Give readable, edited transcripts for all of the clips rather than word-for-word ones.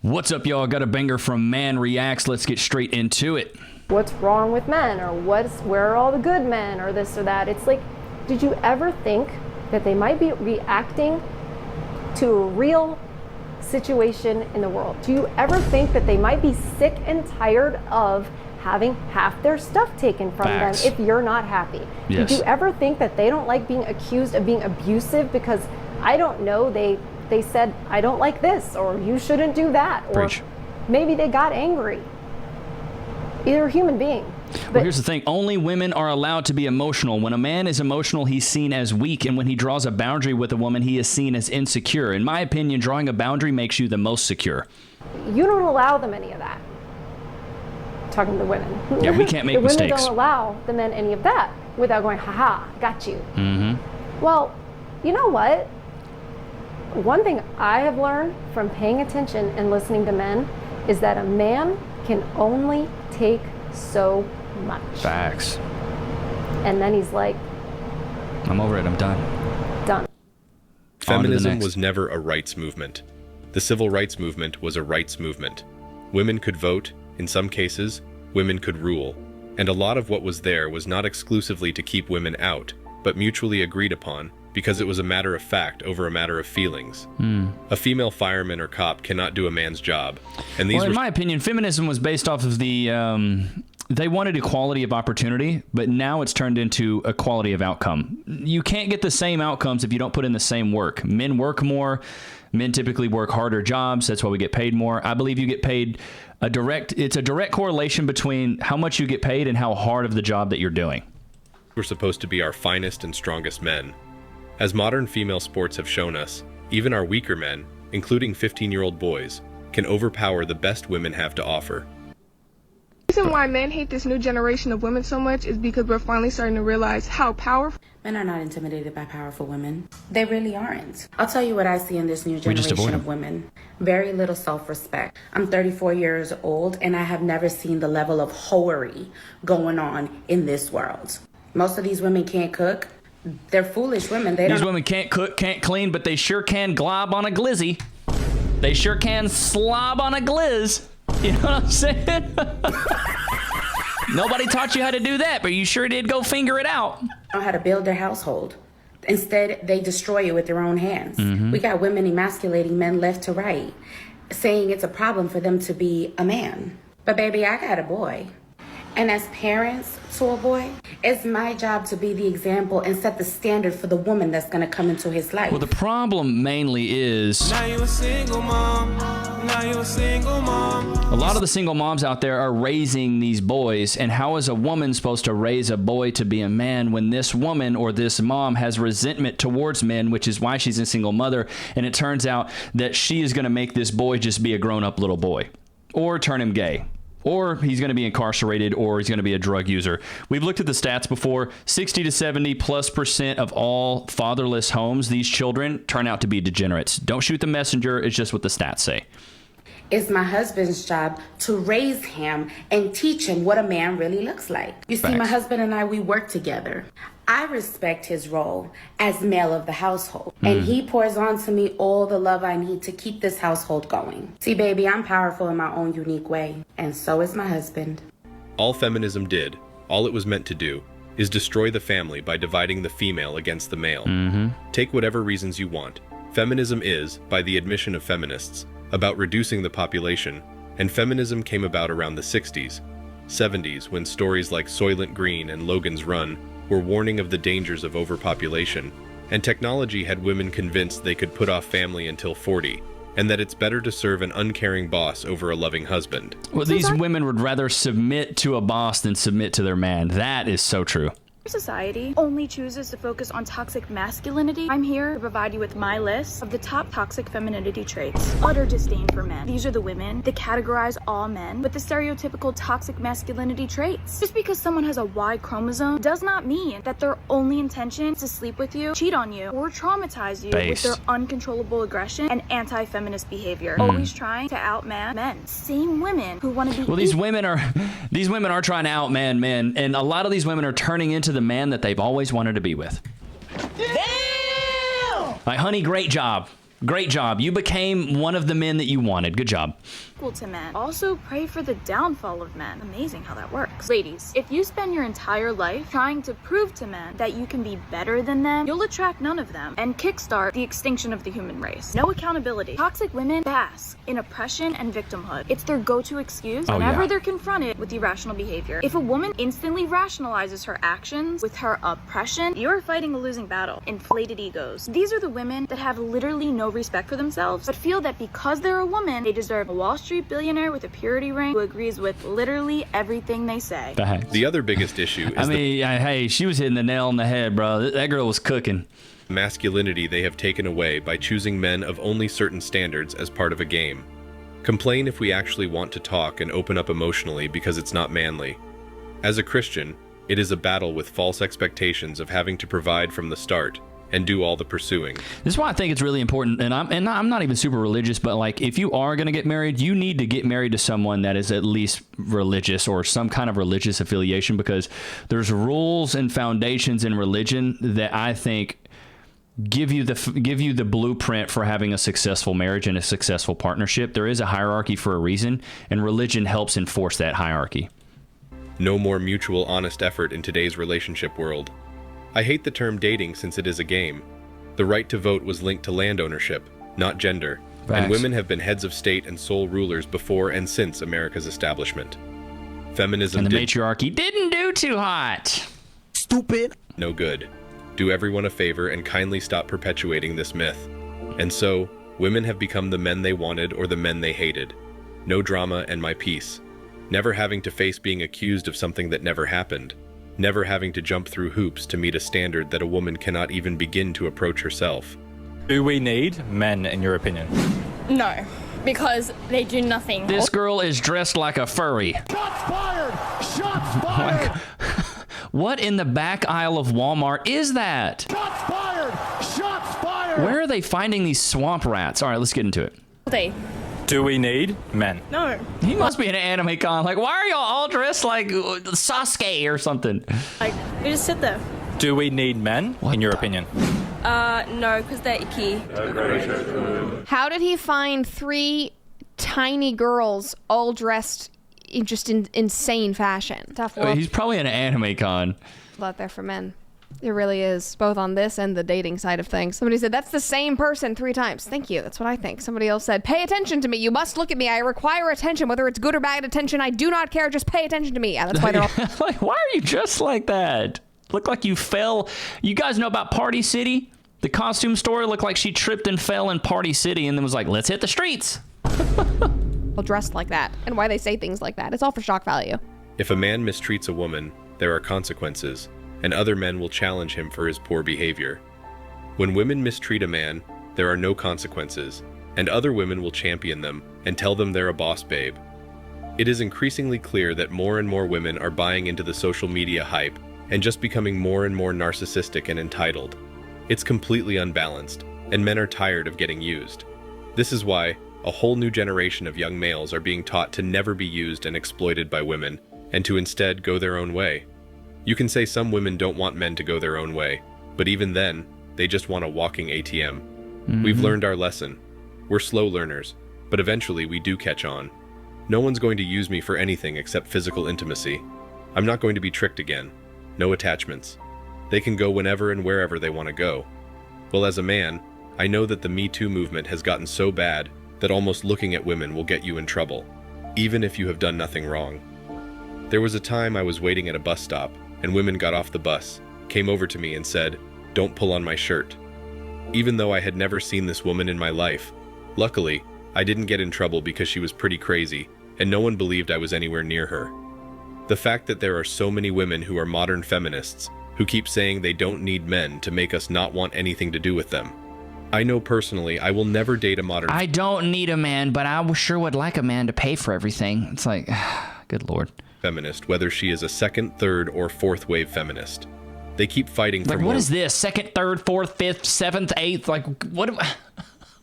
What's up, y'all? Got a banger from Man Reacts. Let's get straight into it. What's wrong with men, or where are all the good men, or this or that? It's like, did you ever think that they might be reacting to a real situation in the world? Do you ever think that they might be sick and tired of having half their stuff taken from them if you're not happy? Yes. Did you ever think that they don't like being accused of being abusive because, I don't know, they said, I don't like this, or you shouldn't do that, or Preach. maybe they got angry? They're a human being. Well, here's the thing. Only women are allowed to be emotional. When a man is emotional, he's seen as weak. And when he draws a boundary with a woman, he is seen as insecure. In my opinion, drawing a boundary makes you the most secure. You don't allow them any of that. Talking to women. Yeah, we can't make the mistakes. Women don't allow the men any of that without going, haha, got you. Mm-hmm. Well, you know what? One thing I have learned from paying attention and listening to men is that a man can only take so much. Facts. And then he's like, I'm over it. I'm done. Done. Feminism was never a rights movement. The civil rights movement was a rights movement. Women could vote, in some cases, women could rule, and a lot of what was there was not exclusively to keep women out, but mutually agreed upon, because it was a matter of fact over a matter of feelings. A female fireman or cop cannot do a man's job. And these in my opinion, feminism was based off of the, they wanted equality of opportunity, but now it's turned into equality of outcome. You can't get the same outcomes if you don't put in the same work. Men work more. Men typically work harder jobs. That's why we get paid more. I believe you get paid it's a direct correlation between how much you get paid and how hard of the job that you're doing. were supposed to be our finest and strongest men. As modern female sports have shown us, even our weaker men, including 15-year-old boys, can overpower the best women have to offer. The reason why men hate this new generation of women so much is because we're finally starting to realize how powerful. Men are not intimidated by powerful women. They really aren't. I'll tell you what I see in this new generation of women. Very little self-respect. I'm 34 years old and I have never seen the level of hoery going on in this world. Most of these women can't cook. They're foolish women. These women can't cook, can't clean, but they sure can glob on a glizzy. They sure can slob on a gliz. You know what I'm saying? Nobody taught you how to do that, but you sure did go finger it out. Know how to build their household. Instead, they destroy it with their own hands. We got women emasculating men left to right, saying it's a problem for them to be a man. But baby, I got a boy. And as parents to a boy, it's my job to be the example and set the standard for the woman that's going to come into his life. Well, the problem mainly is now you a single mom. Now you a single mom. A lot of the single moms out there are raising these boys, and how is a woman supposed to raise a boy to be a man when this woman or this mom has resentment towards men, which is why she's a single mother, and it turns out that she is going to make this boy just be a grown-up little boy or turn him gay. Or he's going to be incarcerated, or he's going to be a drug user. We've looked at the stats before. 60 to 70+% of all fatherless homes, these children turn out to be degenerates. Don't shoot the messenger. It's just what the stats say. It's my husband's job to raise him and teach him what a man really looks like. You see, my husband and I, we work together. I respect his role as male of the household, and he pours on to me all the love I need to keep this household going. See, baby, I'm powerful in my own unique way, and so is my husband. All feminism did, all it was meant to do, is destroy the family by dividing the female against the male. Take whatever reasons you want. Feminism is, by the admission of feminists, about reducing the population, and feminism came about around the 60s, 70s, when stories like Soylent Green and Logan's Run were warning of the dangers of overpopulation, and technology had women convinced they could put off family until 40, and that it's better to serve an uncaring boss over a loving husband. Well, these women would rather submit to a boss than submit to their man. That is so true. Society only chooses to focus on toxic masculinity. I'm here to provide you with my list of the top toxic femininity traits. Utter disdain for men. These are the women that categorize all men with the stereotypical toxic masculinity traits. Just because someone has a Y chromosome does not mean that their only intention is to sleep with you, cheat on you, or traumatize you with their uncontrollable aggression and anti-feminist behavior. Always trying to outman men. Same women who want to be these women are trying to outman men, and a lot of these women are turning into the man that they've always wanted to be with. Damn! Like, honey, great job. Great job. You became one of the men that you wanted. Good job. To men. Also pray for the downfall of men. Amazing how that works. Ladies, if you spend your entire life trying to prove to men that you can be better than them, you'll attract none of them and kickstart the extinction of the human race. No accountability. Toxic women bask in oppression and victimhood. It's their go-to excuse whenever they're confronted with irrational behavior. If a woman instantly rationalizes her actions with her oppression, you're fighting a losing battle. Inflated egos. These are the women that have literally no respect for themselves, but feel that because they're a woman, they deserve a Wall Street billionaire with a purity ring who agrees with literally everything they say. The other biggest issue is hey, she was hitting the nail on the head, bro. That girl was cooking. Masculinity they have taken away by choosing men of only certain standards as part of a game. Complain if we actually want to talk and open up emotionally because it's not manly. As a Christian, it is a battle with false expectations of having to provide from the start and do all the pursuing. This is why I think it's really important, and I'm not even super religious, but like if you are going to get married, you need to get married to someone that is at least religious or some kind of religious affiliation, because there's rules and foundations in religion that I think give you the blueprint for having a successful marriage and a successful partnership. There is a hierarchy for a reason, and religion helps enforce that hierarchy. No more mutual honest effort in today's relationship world. I hate the term dating since it is a game. The right to vote was linked to land ownership, not gender, and women have been heads of state and sole rulers before and since America's establishment. Feminism and the matriarchy didn't do too hot. Stupid. No good. Do everyone a favor and kindly stop perpetuating this myth. And so, women have become the men they wanted or the men they hated. No drama and my peace. Never having to face being accused of something that never happened. Never having to jump through hoops to meet a standard that a woman cannot even begin to approach herself. Do we need men, in your opinion? No, because they do nothing. This girl is dressed like a furry. Shots fired! Shots fired! What in the back aisle of Walmart is that? Shots fired! Shots fired! Where are they finding these swamp rats? All right, let's get into it. Do we need men? No. He must be an anime con. Like, why are y'all all dressed like Sasuke or something? Like, we just sit there. Do we need men, in your opinion? No, because they're icky. How did he find 3 tiny girls all dressed in just insane fashion? Tough world. He's probably an anime con. Out there for men. It really is, both on this and the dating side of things. Somebody said, that's the same person 3 times. Thank you. That's what I think. Somebody else said, pay attention to me. You must look at me. I require attention, whether it's good or bad attention. I do not care. Just pay attention to me. Yeah, that's why they're all... Like, why are you dressed like that? Look like you fell. You guys know about Party City? The costume store looked like she tripped and fell in Party City and then was like, let's hit the streets. Dressed like that, and why they say things like that. It's all for shock value. If a man mistreats a woman, there are consequences, and other men will challenge him for his poor behavior. When women mistreat a man, there are no consequences, and other women will champion them and tell them they're a boss babe. It is increasingly clear that more and more women are buying into the social media hype and just becoming more and more narcissistic and entitled. It's completely unbalanced, and men are tired of getting used. This is why a whole new generation of young males are being taught to never be used and exploited by women, and to instead go their own way. You can say some women don't want men to go their own way, but even then, they just want a walking ATM. We've learned our lesson. We're slow learners, but eventually we do catch on. No one's going to use me for anything except physical intimacy. I'm not going to be tricked again. No attachments. They can go whenever and wherever they want to go. Well, as a man, I know that the Me Too movement has gotten so bad that almost looking at women will get you in trouble, even if you have done nothing wrong. There was a time I was waiting at a bus stop, and women got off the bus, came over to me and said, "Don't pull on my shirt." Even though I had never seen this woman in my life, luckily, I didn't get in trouble because she was pretty crazy, and no one believed I was anywhere near her. The fact that there are so many women who are modern feminists, who keep saying they don't need men to make us not want anything to do with them. I know personally I will never date a modern... I don't need a man, but I sure would like a man to pay for everything. It's like, good Lord. Feminist, whether she is a second, third, or fourth wave feminist. They keep fighting for more. What is this? Second, third, fourth, fifth, seventh, eighth? Like, what?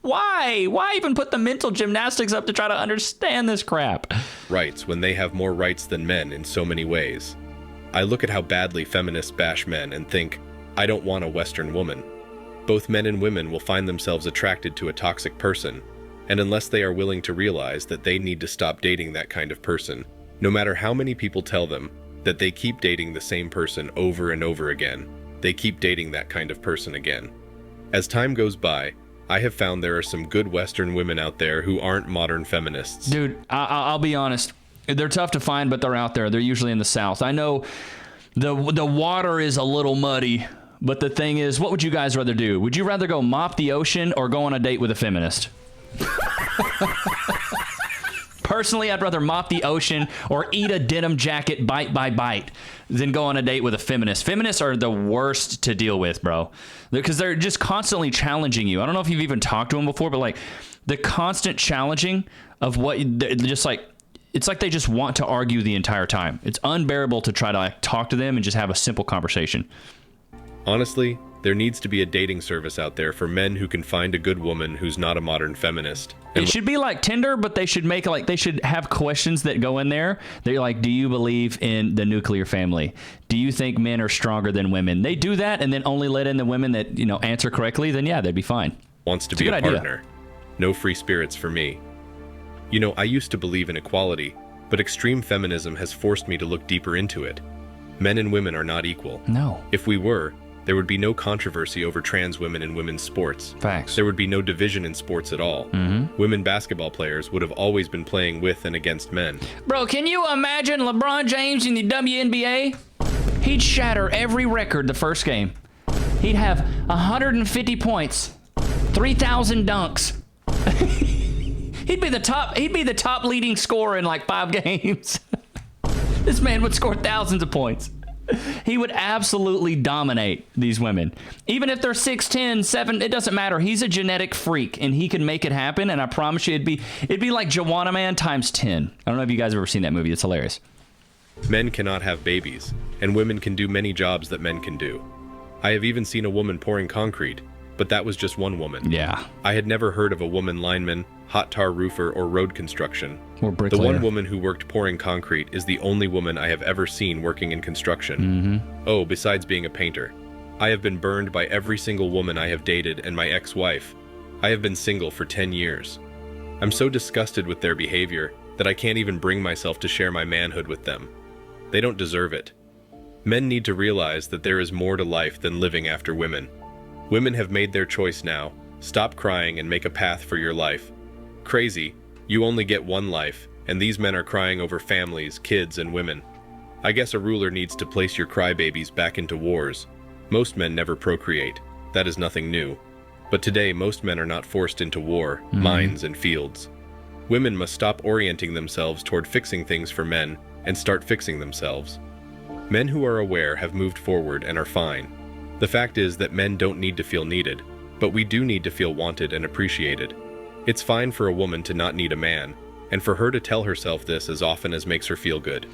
Why? Why even put the mental gymnastics up to try to understand this crap? Rights when they have more rights than men in so many ways. I look at how badly feminists bash men and think, I don't want a Western woman. Both men and women will find themselves attracted to a toxic person, and unless they are willing to realize that they need to stop dating that kind of person, no matter how many people tell them that they keep dating the same person over and over again, they keep dating that kind of person again. As time goes by, I have found there are some good Western women out there who aren't modern feminists. Dude, I'll be honest. They're tough to find, but they're out there. They're usually in the South. I know the water is a little muddy, but the thing is, what would you guys rather do? Would you rather go mop the ocean or go on a date with a feminist? Personally, I'd rather mop the ocean or eat a denim jacket bite by bite than go on a date with a feminist. Feminists are the worst to deal with, bro, because they're just constantly challenging you. I don't know if you've even talked to them before, but like the constant challenging of what, just like, it's like they just want to argue the entire time. It's unbearable to try to like talk to them and just have a simple conversation. Honestly, there needs to be a dating service out there for men who can find a good woman who's not a modern feminist. It should be like Tinder, but they should make like, they should have questions that go in there. They're like, do you believe in the nuclear family? Do you think men are stronger than women? They do that and then only let in the women that, you know, answer correctly. Then yeah, they'd be fine. Wants to be a partner. No free spirits for me. You know, I used to believe in equality, but extreme feminism has forced me to look deeper into it. Men and women are not equal. No. If we were, there would be no controversy over trans women in women's sports. Facts. There would be no division in sports at all. Women basketball players would have always been playing with and against men. Bro, can you imagine LeBron James in the WNBA? He'd shatter every record the first game. He'd have 150 points, 3,000 dunks. He'd be the top leading scorer in like 5 games. This man would score thousands of points. He would absolutely dominate these women. Even if they're 6'10", 7, it doesn't matter. He's a genetic freak and he can make it happen, and I promise you it'd be like Joanna Man times 10. I don't know if you guys have ever seen that movie. It's hilarious. Men cannot have babies, and women can do many jobs that men can do. I have even seen a woman pouring concrete, but that was just one woman. Yeah. I had never heard of a woman lineman, hot tar roofer, or road construction. Or bricklayer. The one woman who worked pouring concrete is the only woman I have ever seen working in construction. Oh, besides being a painter. I have been burned by every single woman I have dated and my ex-wife. I have been single for 10 years. I'm so disgusted with their behavior that I can't even bring myself to share my manhood with them. They don't deserve it. Men need to realize that there is more to life than living after women. Women have made their choice now. Stop crying and make a path for your life. Crazy, you only get one life, and these men are crying over families, kids, and women. I guess a ruler needs to place your crybabies back into wars. Most men never procreate. That is nothing new. But today, most men are not forced into war, mines, and fields. Women must stop orienting themselves toward fixing things for men and start fixing themselves. Men who are aware have moved forward and are fine. The fact is that men don't need to feel needed, but we do need to feel wanted and appreciated. It's fine for a woman to not need a man, and for her to tell herself this as often as makes her feel good.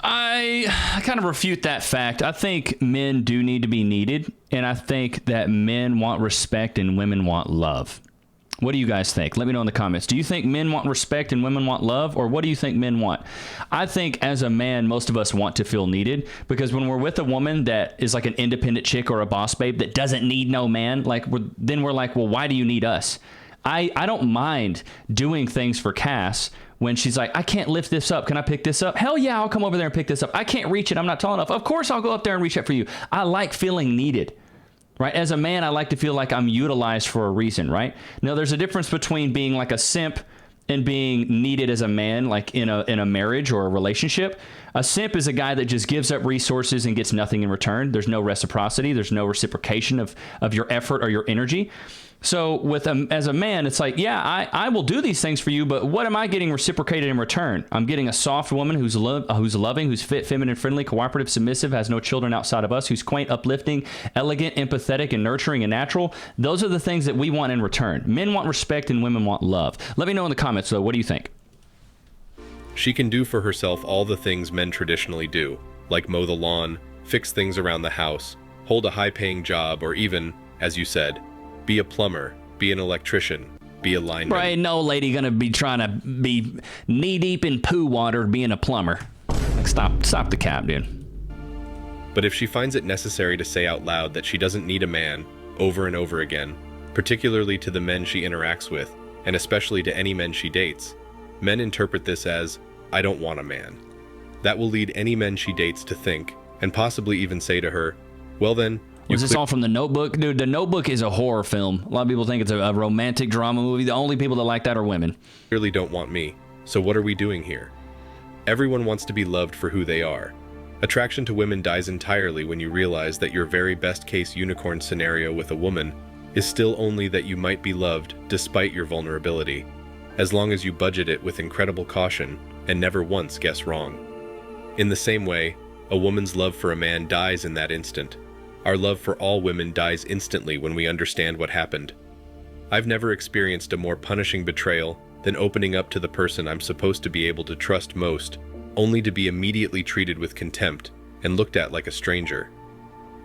I kind of refute that fact. I think men do need to be needed, and I think that men want respect and women want love. What do you guys think? Let me know in the comments. Do you think men want respect and women want love, or what do you think men want? I think as a man, most of us want to feel needed, because when we're with a woman that is like an independent chick or a boss babe that doesn't need no man, then we're like, well, why do you need us? I don't mind doing things for Cass when she's like, I can't lift this up. Can I pick this up? Hell yeah, I'll come over there and pick this up. I can't reach it. I'm not tall enough. Of course, I'll go up there and reach it for you. I like feeling needed, right? As a man, I like to feel like I'm utilized for a reason, right? Now, there's a difference between being like a simp and being needed as a man, like in a marriage or a relationship. A simp is a guy that just gives up resources and gets nothing in return. There's no reciprocity. There's no reciprocation of your effort or your energy. So as a man, it's like, yeah, I will do these things for you, but what am I getting reciprocated in return? I'm getting a soft woman who's loving, who's fit, feminine, friendly, cooperative, submissive, has no children outside of us, who's quaint, uplifting, elegant, empathetic, and nurturing and natural. Those are the things that we want in return. Men want respect and women want love. Let me know in the comments, though. What do you think? She can do for herself all the things men traditionally do, like mow the lawn, fix things around the house, hold a high-paying job, or even, as you said, be a plumber, be an electrician, be a lineman. Right, no lady gonna be trying to be knee-deep in poo water being a plumber. Like, stop the cap, dude. But if she finds it necessary to say out loud that she doesn't need a man, over and over again, particularly to the men she interacts with, and especially to any men she dates. Men interpret this as, "I don't want a man." That will lead any men she dates to think, and possibly even say to her, "Well then, Was this all from The Notebook? Dude, The Notebook is a horror film. A lot of people think it's a romantic drama movie. The only people that like that are women. Clearly don't want me, so what are we doing here?" Everyone wants to be loved for who they are. Attraction to women dies entirely when you realize that your very best case unicorn scenario with a woman is still only that you might be loved despite your vulnerability, as long as you budget it with incredible caution and never once guess wrong. In the same way, a woman's love for a man dies in that instant. Our love for all women dies instantly when we understand what happened. I've never experienced a more punishing betrayal than opening up to the person I'm supposed to be able to trust most, only to be immediately treated with contempt and looked at like a stranger.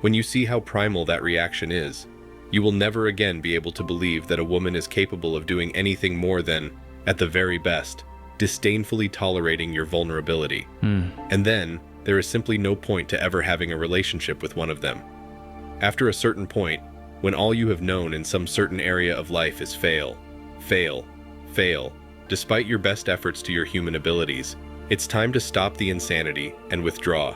When you see how primal that reaction is, you will never again be able to believe that a woman is capable of doing anything more than, at the very best, disdainfully tolerating your vulnerability. And then, there is simply no point to ever having a relationship with one of them. After a certain point, when all you have known in some certain area of life is fail, fail, fail, despite your best efforts to your human abilities, it's time to stop the insanity and withdraw.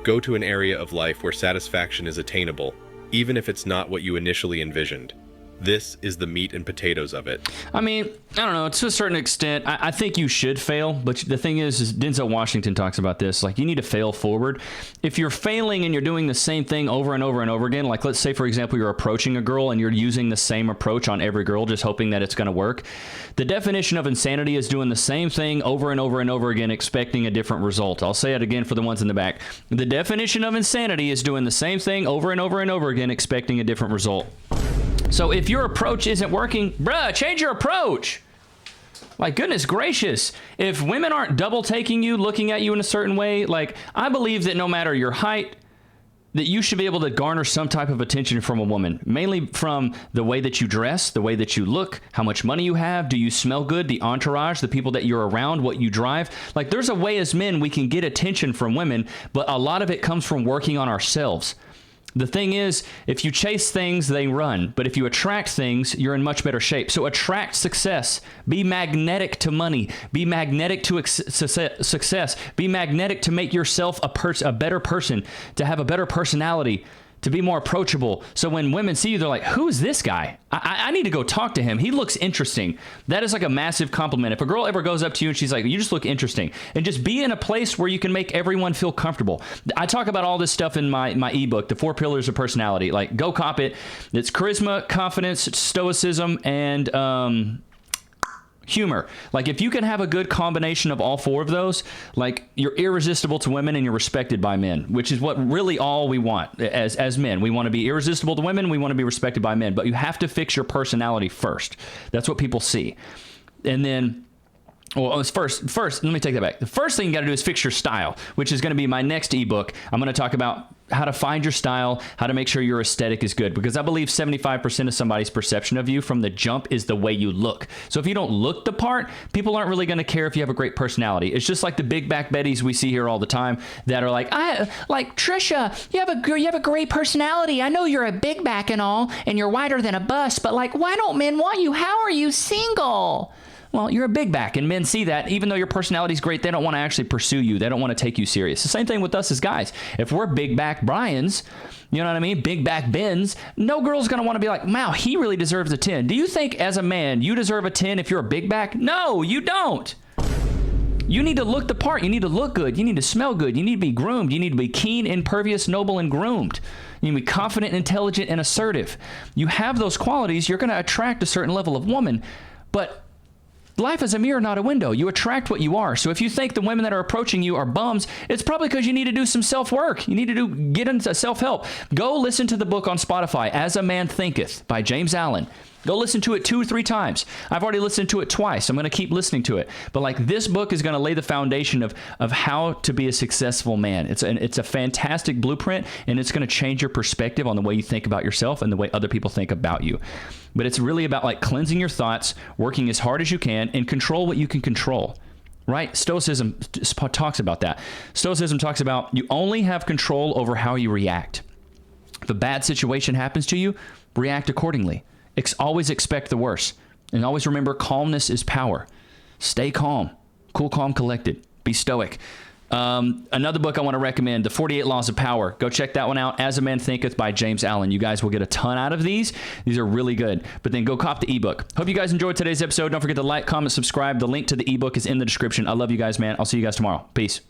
Go to an area of life where satisfaction is attainable, even if it's not what you initially envisioned. This is the meat and potatoes of it. I mean, I don't know, to a certain extent, I think you should fail, but the thing is Denzel Washington talks about this, like you need to fail forward. If you're failing and you're doing the same thing over and over and over again, like let's say, for example, you're approaching a girl and you're using the same approach on every girl, just hoping that it's going to work. The definition of insanity is doing the same thing over and over and over again, expecting a different result. I'll say it again for the ones in the back. The definition of insanity is doing the same thing over and over and over again, expecting a different result. So if your approach isn't working, bruh, change your approach. Like, goodness gracious. If women aren't double taking you, looking at you in a certain way, like, I believe that no matter your height, that you should be able to garner some type of attention from a woman, mainly from the way that you dress, the way that you look, how much money you have, do you smell good, the entourage, the people that you're around, what you drive. Like, there's a way as men we can get attention from women, but a lot of it comes from working on ourselves. The thing is, if you chase things, they run. But if you attract things, you're in much better shape. So attract success. Be magnetic to money. Be magnetic to success. Be magnetic to make yourself a better person, to have a better personality, to be more approachable. So when women see you, they're like, who is this guy? I need to go talk to him. He looks interesting. That is like a massive compliment. If a girl ever goes up to you and she's like, you just look interesting, and just be in a place where you can make everyone feel comfortable. I talk about all this stuff in my ebook, The 4 Pillars of Personality. Like, go cop it. It's charisma, confidence, stoicism, and humor. Like, if you can have a good combination of all 4 of those, like, you're irresistible to women and you're respected by men, which is what really all we want as men. We want to be irresistible to women. We want to be respected by men, but you have to fix your personality first. That's what people see. And then, well, first, let me take that back. The first thing you got to do is fix your style, which is going to be my next ebook. I'm going to talk about how to find your style, how to make sure your aesthetic is good, because I believe 75% of somebody's perception of you from the jump is the way you look. So if you don't look the part, people aren't really going to care if you have a great personality. It's just like the big back Bettys we see here all the time that are like, Trisha, you have a great personality. I know you're a big back and all, and you're wider than a bus, but like, why don't men want you? How are you single? Well, you're a big back, and men see that. Even though your personality is great, they don't want to actually pursue you. They don't want to take you serious. The same thing with us as guys. If we're big back Brians, you know what I mean? Big back Bens, no girl's going to want to be like, wow, he really deserves a 10. Do you think as a man, you deserve a 10 if you're a big back? No, you don't. You need to look the part. You need to look good. You need to smell good. You need to be groomed. You need to be keen, impervious, noble, and groomed. You need to be confident, intelligent, and assertive. You have those qualities, you're going to attract a certain level of woman, but life is a mirror, not a window. You attract what you are. So if you think the women that are approaching you are bums, it's probably because you need to do some self-work. You need to get into self-help. Go listen to the book on Spotify, As a Man Thinketh by James Allen. Go listen to it 2 or 3 times. I've already listened to it twice. I'm going to keep listening to it. But like, this book is going to lay the foundation of how to be a successful man. It's a fantastic blueprint, and it's going to change your perspective on the way you think about yourself and the way other people think about you. But it's really about like cleansing your thoughts, working as hard as you can, and control what you can control. Right? Stoicism talks about that. Stoicism talks about you only have control over how you react. If a bad situation happens to you, react accordingly. Always expect the worst. And always remember, calmness is power. Stay calm. Cool, calm, collected. Be stoic. Another book I want to recommend, The 48 Laws of Power. Go check that one out. As a Man Thinketh by James Allen. You guys will get a ton out of these. These are really good. But then go cop the ebook. Hope you guys enjoyed today's episode. Don't forget to like, comment, subscribe. The link to the ebook is in the description. I love you guys, man. I'll see you guys tomorrow. Peace.